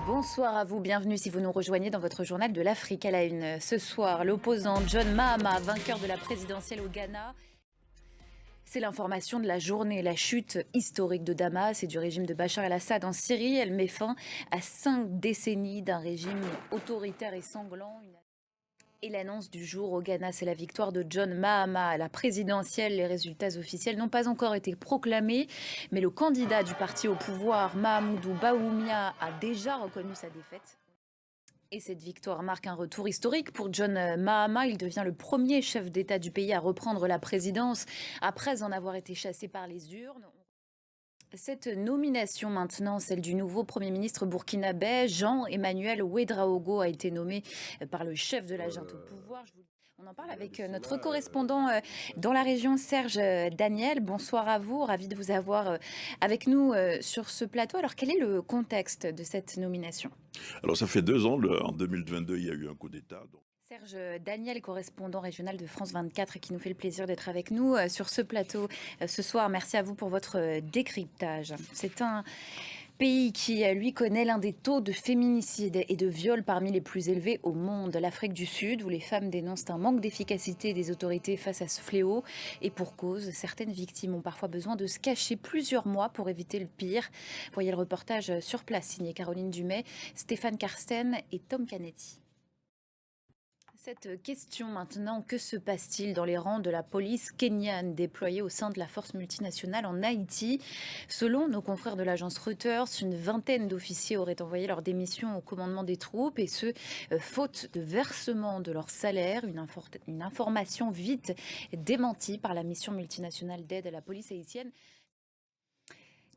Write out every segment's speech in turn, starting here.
Bonsoir à vous, bienvenue si vous nous rejoignez dans votre journal de l'Afrique à la une. Ce soir, l'opposant John Mahama, vainqueur de la présidentielle au Ghana. C'est l'information de la journée. La chute historique de Damas et du régime de Bachar el-Assad en Syrie, elle met fin à 5 décennies d'un régime autoritaire et sanglant. Et l'annonce du jour au Ghana, c'est la victoire de John Mahama à la présidentielle. Les résultats officiels n'ont pas encore été proclamés, mais le candidat du parti au pouvoir, Mahamoudou Bawumia, a déjà reconnu sa défaite. Et cette victoire marque un retour historique pour John Mahama. Il devient le premier chef d'État du pays à reprendre la présidence après en avoir été chassé par les urnes. Cette nomination maintenant, celle du nouveau Premier ministre burkinabé, Jean-Emmanuel Ouédraogo, a été nommé par le chef de la junte au pouvoir. On en parle avec notre correspondant dans la région, Serge Daniel. Bonsoir à vous, ravi de vous avoir avec nous sur ce plateau. Alors quel est le contexte de cette nomination? Alors ça fait 2 ans, en 2022, il y a eu un coup d'État. Serge Daniel, correspondant régional de France 24, qui nous fait le plaisir d'être avec nous sur ce plateau ce soir. Merci à vous pour votre décryptage. C'est un pays qui, lui, connaît l'un des taux de féminicide et de viol parmi les plus élevés au monde. L'Afrique du Sud, où les femmes dénoncent un manque d'efficacité des autorités face à ce fléau. Et pour cause, certaines victimes ont parfois besoin de se cacher plusieurs mois pour éviter le pire. Voyez le reportage sur place, signé Caroline Dumais, Stéphane Carsten et Tom Canetti. Cette question maintenant, que se passe-t-il dans les rangs de la police kenyane déployée au sein de la force multinationale en Haïti? Selon nos confrères de l'agence Reuters, une vingtaine d'officiers auraient envoyé leur démission au commandement des troupes, et ce, faute de versement de leur salaire, une information vite démentie par la mission multinationale d'aide à la police haïtienne.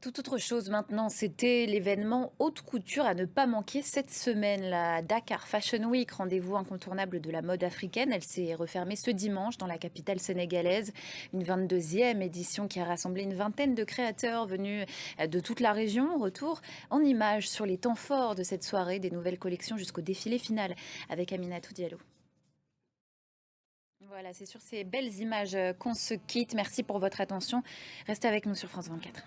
Tout autre chose maintenant, c'était l'événement haute couture à ne pas manquer cette semaine, la Dakar Fashion Week, rendez-vous incontournable de la mode africaine. Elle s'est refermée ce dimanche dans la capitale sénégalaise, une 22e édition qui a rassemblé une vingtaine de créateurs venus de toute la région. Retour en images sur les temps forts de cette soirée, des nouvelles collections jusqu'au défilé final avec Aminatou Diallo. Voilà, c'est sur ces belles images qu'on se quitte. Merci pour votre attention. Restez avec nous sur France 24.